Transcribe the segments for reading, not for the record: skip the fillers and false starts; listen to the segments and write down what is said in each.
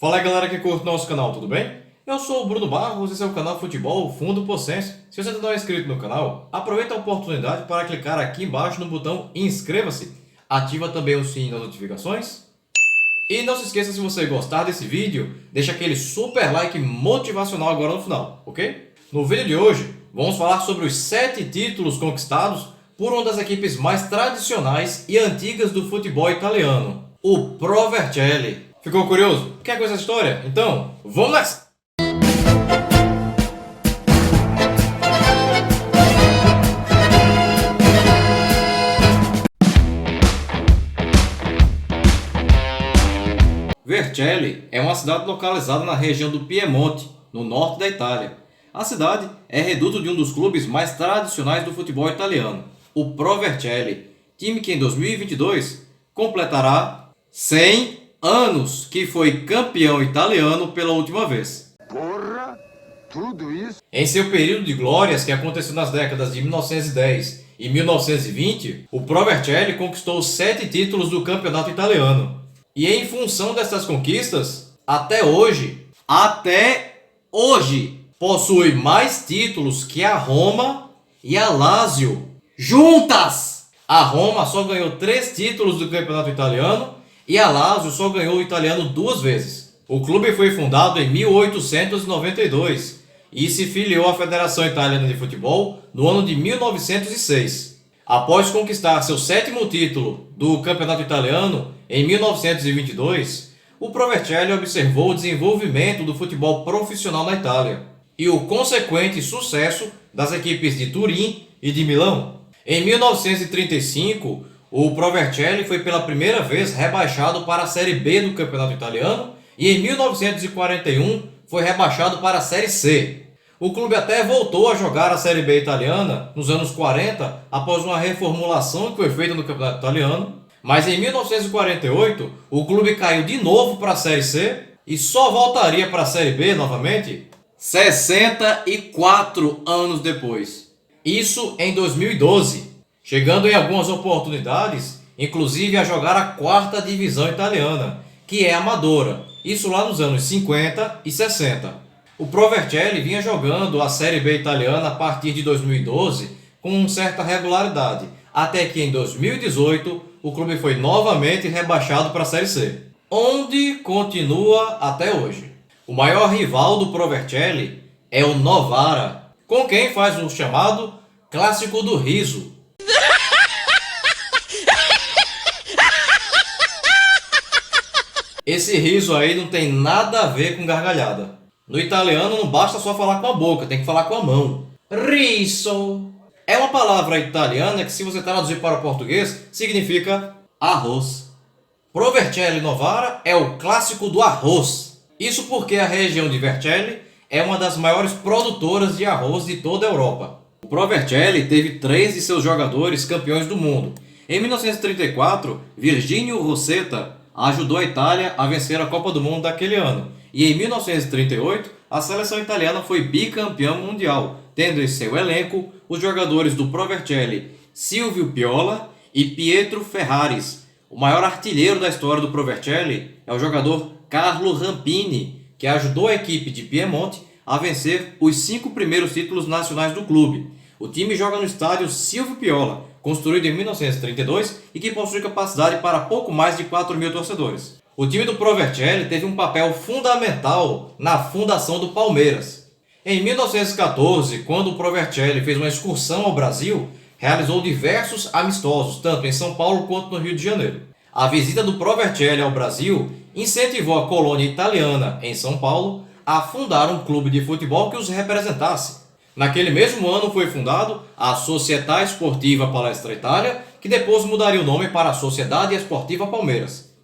Fala aí, galera que curte nosso canal, tudo bem? Eu sou o Bruno Barros, esse é o canal Futebol Fundo Possense. Se você não é inscrito no canal, aproveita a oportunidade para clicar aqui embaixo no botão inscreva-se. Ativa também o sininho das notificações. E não se esqueça, se você gostar desse vídeo, deixa aquele super like motivacional agora no final, ok? No vídeo de hoje, vamos falar sobre os 7 títulos conquistados por uma das equipes mais tradicionais e antigas do futebol italiano, o Pro Vercelli. Ficou curioso? Quer conhecer essa história? Então, vamos nessa! Vercelli é uma cidade localizada na região do Piemonte, no norte da Itália. A cidade é reduto de um dos clubes mais tradicionais do futebol italiano, o Pro Vercelli, time que em 2022 completará 100 anos que foi campeão italiano pela última vez. Porra, tudo isso? Em seu período de glórias, que aconteceu nas décadas de 1910 e 1920, o Pro Vercelli conquistou 7 títulos do campeonato italiano. E em função dessas conquistas, até hoje, possui mais títulos que a Roma e a Lazio juntas. A Roma só ganhou 3 títulos do campeonato italiano e a Lazio só ganhou o italiano 2 vezes. O clube foi fundado em 1892 e se filiou à Federação Italiana de Futebol no ano de 1906. Após conquistar seu 7º título do campeonato italiano em 1922, o Pro Vercelli observou o desenvolvimento do futebol profissional na Itália e o consequente sucesso das equipes de Turim e de Milão. Em 1935, o Pro Vercelli foi pela primeira vez rebaixado para a Série B do campeonato italiano e em 1941 foi rebaixado para a Série C. O clube até voltou a jogar a Série B italiana nos anos 40 após uma reformulação que foi feita no campeonato italiano, mas em 1948 o clube caiu de novo para a Série C e só voltaria para a Série B novamente 64 anos depois. Isso em 2012, chegando em algumas oportunidades, inclusive a jogar a 4ª divisão italiana, que é amadora, isso lá nos anos 50 e 60. O Pro Vercelli vinha jogando a Série B italiana a partir de 2012 com certa regularidade, até que em 2018 o clube foi novamente rebaixado para a Série C, onde continua até hoje. O maior rival do Pro Vercelli é o Novara, com quem faz o chamado Clássico do Riso. Esse riso aí não tem nada a ver com gargalhada. No italiano não basta só falar com a boca, tem que falar com a mão. Riso é uma palavra italiana que, se você traduzir para o português, significa arroz. Pro Vercelli Novara é o clássico do arroz. Isso porque a região de Vercelli é uma das maiores produtoras de arroz de toda a Europa. O Pro Vercelli teve 3 de seus jogadores campeões do mundo. Em 1934, Virginio Rosetta ajudou a Itália a vencer a Copa do Mundo daquele ano. E em 1938, a seleção italiana foi bicampeã mundial, tendo em seu elenco os jogadores do Pro Vercelli Silvio Piola e Pietro Ferraris. O maior artilheiro da história do Pro Vercelli é o jogador Carlo Rampini, que ajudou a equipe de Piemonte a vencer os 5 primeiros títulos nacionais do clube. O time joga no estádio Silvio Piola, construído em 1932 e que possui capacidade para pouco mais de 4.000 torcedores. O time do Pro Vercelli teve um papel fundamental na fundação do Palmeiras. Em 1914, quando o Pro Vercelli fez uma excursão ao Brasil, realizou diversos amistosos, tanto em São Paulo quanto no Rio de Janeiro. A visita do Pro Vercelli ao Brasil incentivou a colônia italiana em São Paulo a fundar um clube de futebol que os representasse. Naquele mesmo ano foi fundado a Società Sportiva Palestra Itália, que depois mudaria o nome para a Sociedade Esportiva Palmeiras.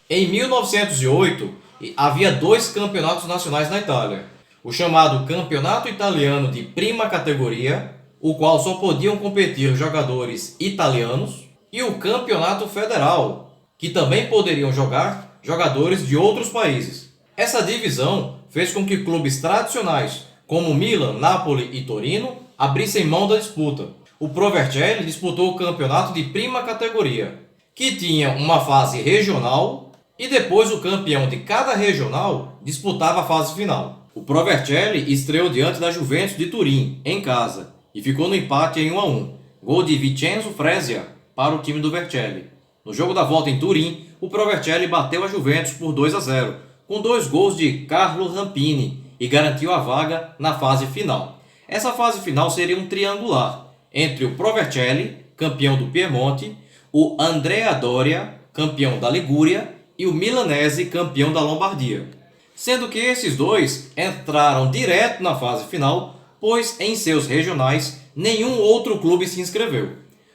Em 1908, havia 2 campeonatos nacionais na Itália. O chamado Campeonato Italiano de Prima Categoria, o qual só podiam competir jogadores italianos, e o Campeonato Federal, que também poderiam jogar jogadores de outros países. Essa divisão fez com que clubes tradicionais como Milan, Napoli e Torino abrissem mão da disputa. O Pro Vercelli disputou o campeonato de Prima Categoria, que tinha uma fase regional e depois o campeão de cada regional disputava a fase final. O Pro Vercelli estreou diante da Juventus de Turim, em casa, e ficou no empate em 1-1. Gol de Vincenzo Fresia para o time do Vercelli. No jogo da volta em Turim, o Pro Vercelli bateu a Juventus por 2-0, com 2 gols de Carlo Rampini, e garantiu a vaga na fase final. Essa fase final seria um triangular entre o Pro Vercelli, campeão do Piemonte, o Andrea Doria, campeão da Ligúria, e o Milanese, campeão da Lombardia. Sendo que esses dois entraram direto na fase final, pois em seus regionais nenhum outro clube se inscreveu.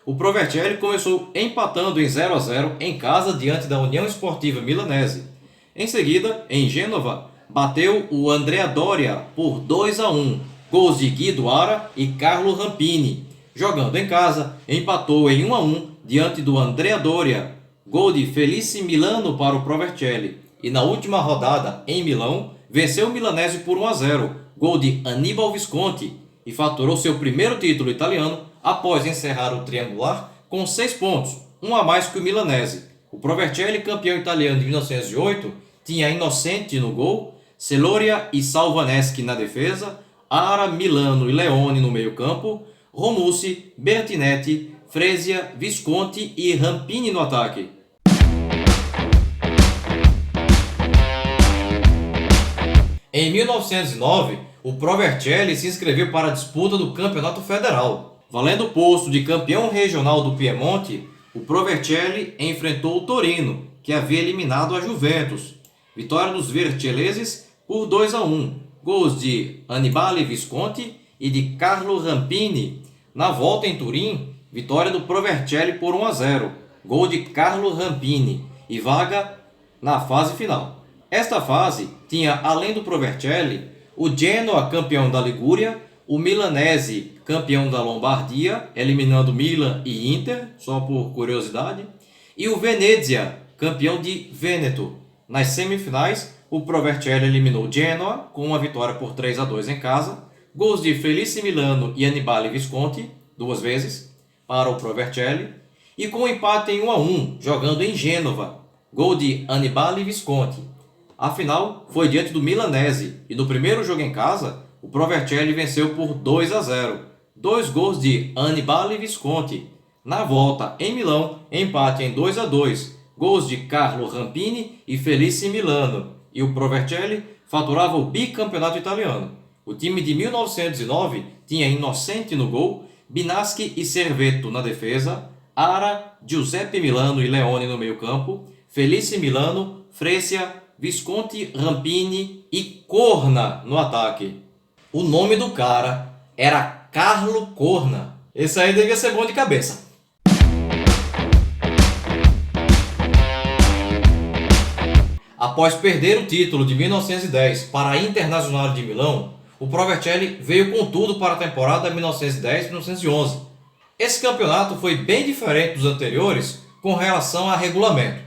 O Pro Vercelli começou empatando em 0-0 em casa diante da União Esportiva Milanese. Em seguida, em Gênova, bateu o Andrea Doria por 2-1, gols de Guido Ara e Carlo Rampini. Jogando em casa, empatou em 1-1 diante do Andrea Doria, gol de Felice Milano para o Pro Vercelli. E na última rodada, em Milão, venceu o Milanese por 1-0, gol de Aníbal Visconti, e faturou seu primeiro título italiano após encerrar o triangular com 6 pontos, um a mais que o Milanese. O Pro Vercelli, campeão italiano de 1908, tinha Innocenti no gol, Celoria e Salvaneschi na defesa, Ara, Milano e Leone no meio-campo, Romussi, Bertinetti, Fresia, Visconti e Rampini no ataque. Em 1909, o Pro Vercelli se inscreveu para a disputa do Campeonato Federal. Valendo o posto de campeão regional do Piemonte, o Pro Vercelli enfrentou o Torino, que havia eliminado a Juventus. Vitória dos vercelleses por 2-1, gols de Annibale Visconti e de Carlo Rampini. Na volta em Turim, vitória do Pro Vercelli por 1-0, gol de Carlo Rampini, e vaga na fase final. Esta fase tinha, além do Pro Vercelli, o Genoa, campeão da Ligúria, o Milanese, campeão da Lombardia, eliminando Milan e Inter, só por curiosidade, e o Venezia, campeão de Vêneto. Nas semifinais, o Pro Vercelli eliminou Genoa com uma vitória por 3-2 em casa, gols de Felice Milano e Annibale Visconti, 2 vezes, para o Pro Vercelli, e com um empate em 1-1, jogando em Gênova, gol de Annibale Visconti. A final foi diante do Milanese, e no primeiro jogo em casa, o Pro Vercelli venceu por 2-0, 2 gols de Annibale Visconti. Na volta, em Milão, empate em 2-2, gols de Carlo Rampini e Felice Milano, e o Pro Vercelli faturava o bicampeonato italiano. O time de 1909 tinha Innocenti no gol, Binaschi e Servetto na defesa, Ara, Giuseppe Milano e Leone no meio-campo, Felice Milano, Fresia, Visconti, Rampini e Corna no ataque. O nome do cara era Carlo Corna. Esse aí devia ser bom de cabeça. Após perder o título de 1910 para a Internazionale de Milão, o Pro Vercelli veio com tudo para a temporada 1910-1911. Esse campeonato foi bem diferente dos anteriores com relação a regulamento.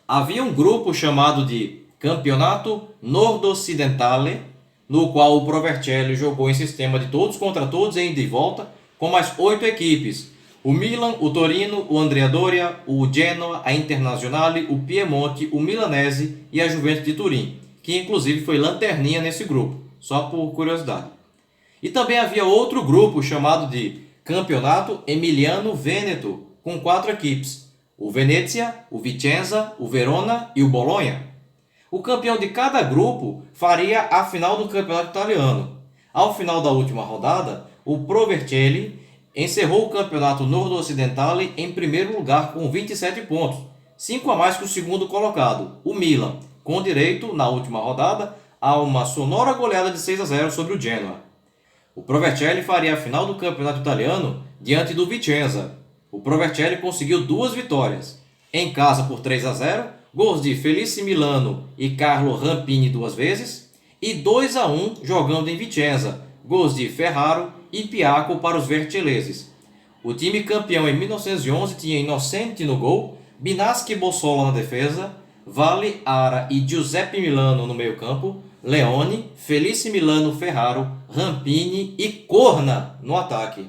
Havia um grupo chamado de Campeonato Nord-Occidentale, no qual o Pro Vercelli jogou em sistema de todos contra todos em ida e volta, com mais 8 equipes. O Milan, o Torino, o Andrea Doria, o Genoa, a Internazionale, o Piemonte, o Milanese e a Juventus de Turim, que inclusive foi lanterninha nesse grupo, só por curiosidade. E também havia outro grupo chamado de Campeonato Emiliano-Vêneto, com 4 equipes: o Venezia, o Vicenza, o Verona e o Bologna. O campeão de cada grupo faria a final do campeonato italiano. Ao final da última rodada, o Pro Vercelli encerrou o campeonato Nord-Occidentale em primeiro lugar com 27 pontos, 5 a mais que o segundo colocado, o Milan, com direito, na última rodada, a uma sonora goleada de 6-0 sobre o Genoa. O Pro Vercelli faria a final do campeonato italiano diante do Vicenza. O Pro Vercelli conseguiu 2 vitórias, em casa por 3-0, gols de Felice Milano e Carlo Rampini 2 vezes, e 2-1 jogando em Vicenza, gols de Ferraro e Piacco para os vercelleses. O time campeão em 1911 tinha Innocenti no gol, Binaschi e Bossola na defesa, Valle, Ara e Giuseppe Milano no meio-campo, Leone, Felice Milano, Ferraro, Rampini e Corna no ataque.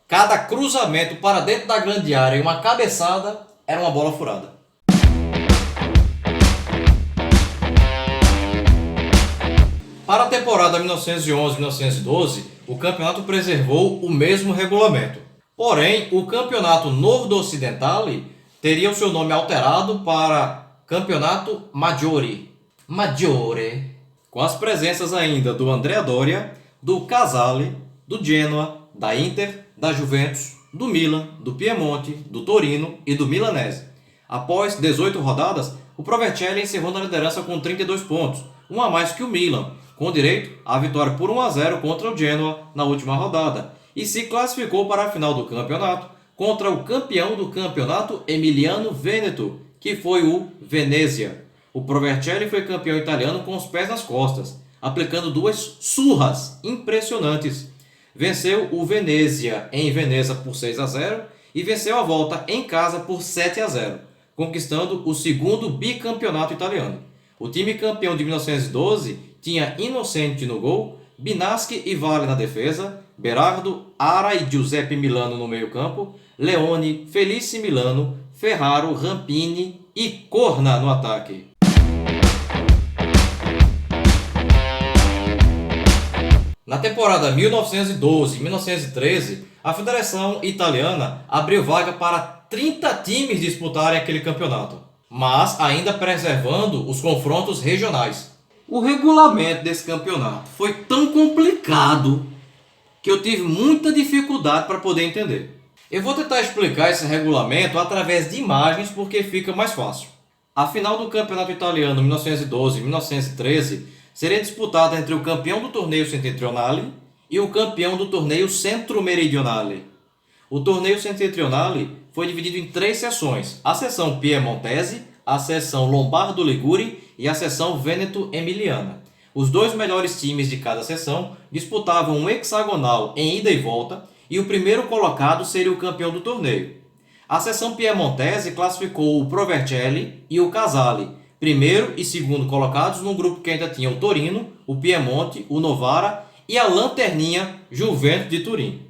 Cada cruzamento para dentro da grande área e uma cabeçada era uma bola furada. Para a temporada 1911-1912, o campeonato preservou o mesmo regulamento. Porém, o campeonato Nord-Occidentale teria o seu nome alterado para Campeonato Maggiore, com as presenças ainda do Andrea Doria, do Casale, do Genoa, da Inter, da Juventus, do Milan, do Piemonte, do Torino e do Milanese. Após 18 rodadas, o Provercelli encerrou na liderança com 32 pontos, um a mais que o Milan, com direito à vitória por 1-0 contra o Genoa na última rodada, e se classificou para a final do campeonato contra o campeão do campeonato Emiliano Vêneto, que foi o Venezia. O Provercelli foi campeão italiano com os pés nas costas, aplicando 2 surras impressionantes. Venceu o Venezia em Veneza por 6-0 e venceu a volta em casa por 7-0, conquistando o segundo bicampeonato italiano. O time campeão de 1912 tinha Innocenti no gol, Binaschi e Valle na defesa, Berardo, Ara e Giuseppe Milano no meio-campo, Leone, Felice Milano, Ferraro, Rampini e Corna no ataque. Na temporada 1912-1913, a Federação Italiana abriu vaga para 30 times disputarem aquele campeonato, mas ainda preservando os confrontos regionais. O regulamento desse campeonato foi tão complicado que eu tive muita dificuldade para poder entender. Eu vou tentar explicar esse regulamento através de imagens porque fica mais fácil. A final do campeonato italiano 1912-1913 seria disputada entre o campeão do torneio Settentrionale e o campeão do torneio Centro-Meridionale. O torneio Settentrionale foi dividido em 3 seções: a seção piemontese, a seção lombardo-ligure e a seção vêneto-emiliana. Os 2 melhores times de cada seção disputavam um hexagonal em ida e volta e o primeiro colocado seria o campeão do torneio. A seção piemontese classificou o Provercelli e o Casale, primeiro e segundo colocados, num grupo que ainda tinha o Torino, o Piemonte, o Novara e a lanterninha Juventus de Turim.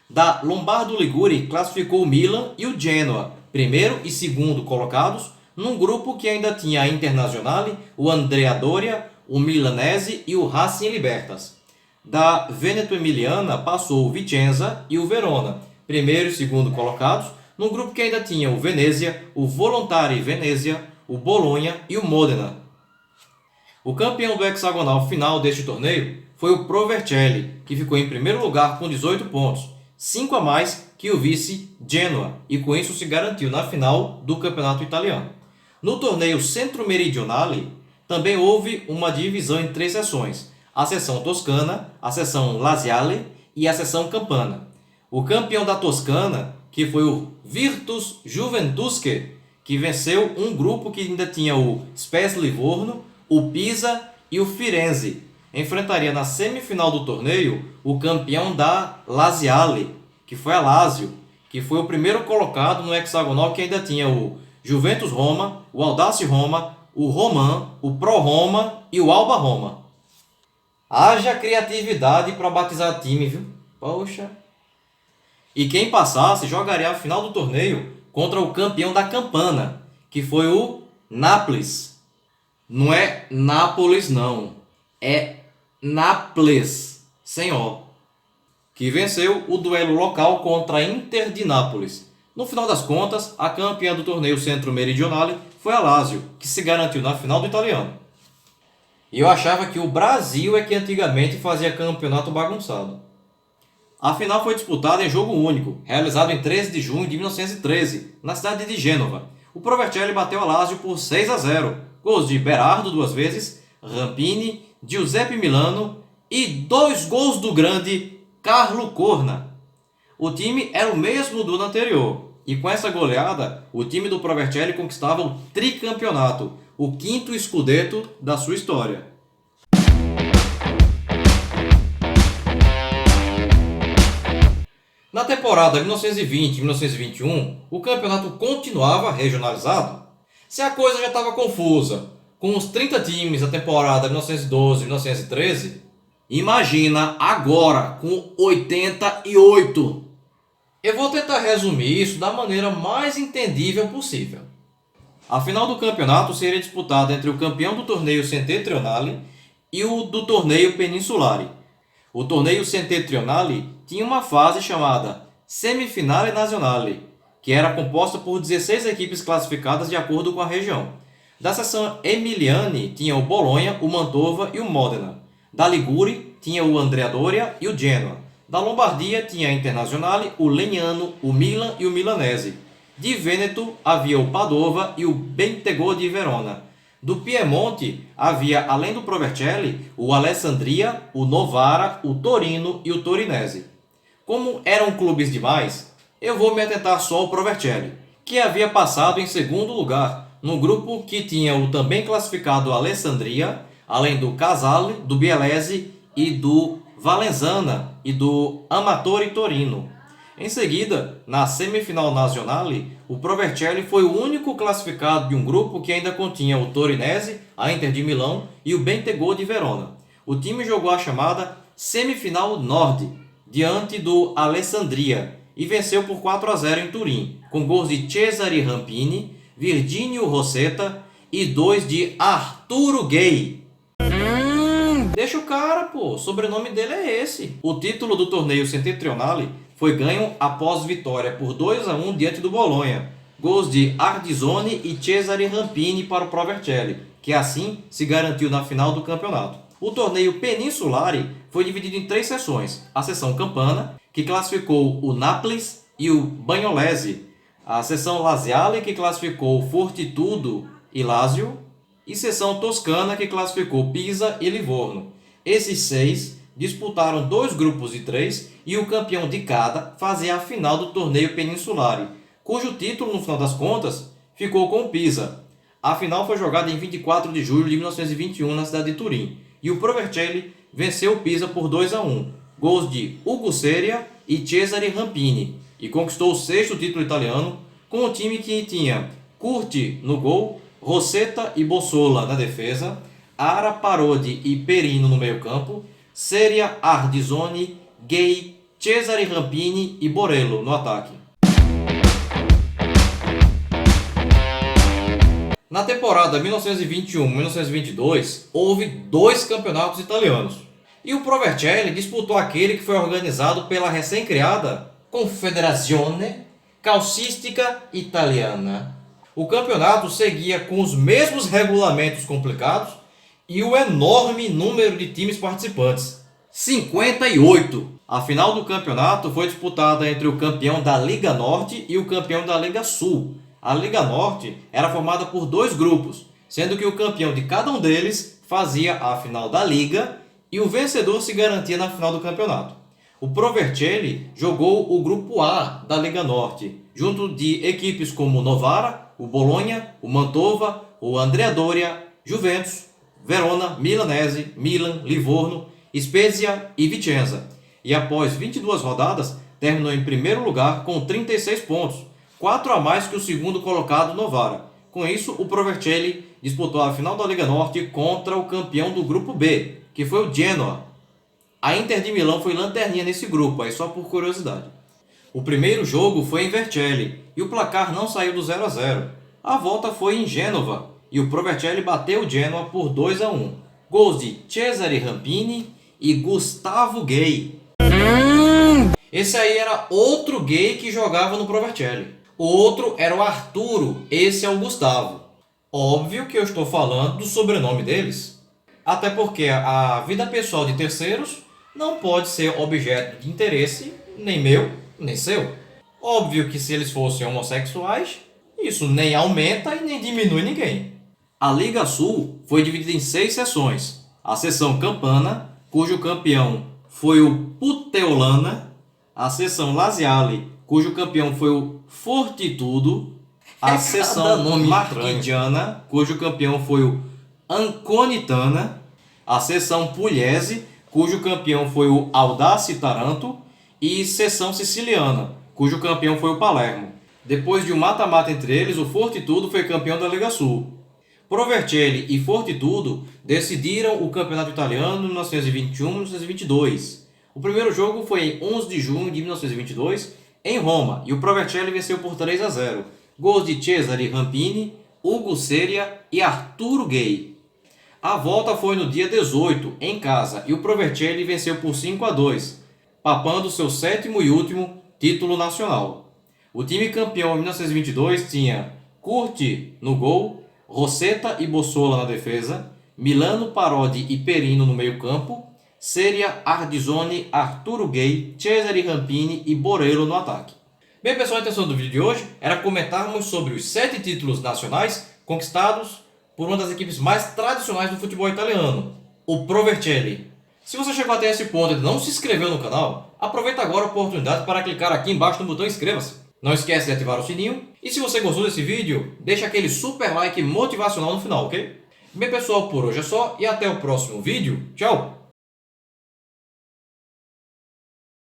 Da Lombardo-Ligure classificou o Milan e o Genoa, primeiro e segundo colocados, num grupo que ainda tinha a Internazionale, o Andrea Doria, o Milanese e o Racing Libertas. Da Vêneto-Emiliana passou o Vicenza e o Verona, primeiro e segundo colocados, num grupo que ainda tinha o Venezia, o Volontari Venezia, o Bolonha e o Modena. O campeão do hexagonal final deste torneio foi o Provercelli, que ficou em primeiro lugar com 18 pontos, 5 a mais que o vice Genoa, e com isso se garantiu na final do campeonato italiano. No torneio Centro-Meridionale, também houve uma divisão em 3 seções: a seção Toscana, a seção Laziale e a seção Campana. O campeão da Toscana, que foi o Virtus Juventusque, que venceu um grupo que ainda tinha o Spes Livorno, o Pisa e o Firenze, enfrentaria na semifinal do torneio o campeão da Laziale, que foi a Lazio, que foi o primeiro colocado no hexagonal, que ainda tinha o Juventus Roma, o Audace Roma, o Roman, o Pro Roma e o Alba Roma. Haja criatividade para batizar time, viu? Poxa! E quem passasse jogaria a final do torneio contra o campeão da Campana, que foi o Nápoles. Não é Nápoles não, é Nápoles, sem O, que venceu o duelo local contra a Inter de Nápoles. No final das contas, a campeã do torneio Centro-Meridionale foi a Lazio, que se garantiu na final do italiano. E eu achava que o Brasil é que antigamente fazia campeonato bagunçado. A final foi disputada em jogo único, realizado em 13 de junho de 1913, na cidade de Gênova. O Provercelli bateu a Lazio por 6-0, gols de Berardo 2 vezes, Rampini, Giuseppe Milano e 2 gols do grande Carlo Corna. O time era o mesmo do ano anterior, e com essa goleada, o time do Provercelli conquistava o tricampeonato, o 5º scudetto da sua história. Na temporada 1920-1921, o campeonato continuava regionalizado. Se a coisa já estava confusa, com os 30 times da temporada 1912-1913, imagina agora com 88. Eu vou tentar resumir isso da maneira mais entendível possível. A final do campeonato seria disputada entre o campeão do torneio Settentrionale e o do torneio Peninsulare. O torneio Settentrionale tinha uma fase chamada Semifinale Nazionale, que era composta por 16 equipes classificadas de acordo com a região. Da seção Emiliane tinha o Bologna, o Mantova e o Modena. Da Ligure tinha o Andrea Doria e o Genoa. Da Lombardia tinha a Internazionale, o Legnano, o Milan e o Milanese. De Vêneto havia o Padova e o Bentegò di Verona. Do Piemonte havia, além do Provercelli, o Alessandria, o Novara, o Torino e o Torinese. Como eram clubes demais, eu vou me atentar só ao Provercelli, que havia passado em segundo lugar, no grupo que tinha o também classificado Alessandria, além do Casale, do Bielese e do Valenzana e do Amatore Torino. Em seguida, na semifinal nazionale, o Provercelli foi o único classificado de um grupo que ainda continha o Torinese, a Inter de Milão e o Bentegò di Verona. O time jogou a chamada Semifinal Nord, diante do Alessandria, e venceu por 4-0 em Turim, com gols de Cesare Rampini, Virginio Rosetta e 2 de Arturo Gay. Deixa o cara, pô, o sobrenome dele é esse. O título do torneio Settentrionale foi ganho após vitória por 2-1 diante do Bologna. Gols de Ardizone e Cesare Rampini para o Provercelli, que assim se garantiu na final do campeonato. O torneio Peninsulare foi dividido em 3 seções. A seção Campana, que classificou o Nápoles e o Bagnolese. A seção Laziale, que classificou o Fortitudo e Lazio. E seção Toscana, que classificou Pisa e Livorno. Esses 6 disputaram 2 grupos de 3 e o campeão de cada fazia a final do torneio Peninsulare, cujo título, no final das contas, ficou com o Pisa. A final foi jogada em 24 de julho de 1921 na cidade de Turim, e o Provercelli venceu o Pisa por 2-1, gols de Ugo Seria e Cesare Rampini, e conquistou o 6º título italiano com um time que tinha Curti no gol, Rosetta e Bossola na defesa, Ara Parodi e Perino no meio-campo, Seria, Ardizone, Gay, Cesare Rampini e Borello no ataque. Na temporada 1921-1922, houve 2 campeonatos italianos, e o Provercelli disputou aquele que foi organizado pela recém-criada Confederazione Calcistica Italiana. O campeonato seguia com os mesmos regulamentos complicados e o enorme número de times participantes, 58. A final do campeonato foi disputada entre o campeão da Liga Norte e o campeão da Liga Sul. A Liga Norte era formada por 2 grupos, sendo que o campeão de cada um deles fazia a final da Liga e o vencedor se garantia na final do campeonato. O Provercelli jogou o grupo A da Liga Norte, junto de equipes como o Novara, o Bologna, o Mantova, o Andrea Doria, Juventus, Verona, Milanese, Milan, Livorno, Spezia e Vicenza. E após 22 rodadas, terminou em primeiro lugar com 36 pontos, 4 a mais que o segundo colocado Novara. Com isso, o Provercelli disputou a final da Liga Norte contra o campeão do grupo B, que foi o Genoa. A Inter de Milão foi lanterninha nesse grupo, aí só por curiosidade. O primeiro jogo foi em Vercelli e o placar não saiu do 0-0. A volta foi em Gênova e o Provercelli bateu o Genoa por 2-1. Gols de Cesare Rampini e Gustavo Gay. Esse aí era outro gay que jogava no Provercelli. O outro era o Arturo, esse é o Gustavo. Óbvio que eu estou falando do sobrenome deles. Até porque a vida pessoal de terceiros não pode ser objeto de interesse nem meu, nem seu. Óbvio que se eles fossem homossexuais, isso nem aumenta e nem diminui ninguém. A Liga Sul foi dividida em 6 seções. A seção Campana, cujo campeão foi o Puteolana. A seção Laziale, cujo campeão foi o Fortitudo. A seção Marchigiana, cujo campeão foi o Anconitana. A seção Pugliese, cujo campeão foi o Audace Taranto. E seção Siciliana, cujo campeão foi o Palermo. Depois de um mata-mata entre eles, o Fortitudo foi campeão da Liga Sul. Provercelli e Fortitudo decidiram o campeonato italiano em 1921 e 1922. O primeiro jogo foi em 11 de junho de 1922, em Roma e o Provercelli venceu por 3-0. Gols de Cesare Rampini, Hugo Seria e Arturo Gay. A volta foi no dia 18, em casa, e o Provercelli venceu por 5-2, papando seu 7º e último título nacional. O time campeão em 1922 tinha Curti no gol, Rosetta e Bossola na defesa, Milano Parodi e Perino no meio-campo, Seria, Ardizone, Arturo Gay, Cesare Rampini e Borello no ataque. Bem, pessoal, a intenção do vídeo de hoje era comentarmos sobre os 7 títulos nacionais conquistados por uma das equipes mais tradicionais do futebol italiano, o Provercelli. Se você chegou até esse ponto e não se inscreveu no canal, aproveita agora a oportunidade para clicar aqui embaixo no botão inscreva-se. Não esquece de ativar o sininho e se você gostou desse vídeo, deixa aquele super like motivacional no final, ok? Bem, pessoal, por hoje é só e até o próximo vídeo. Tchau!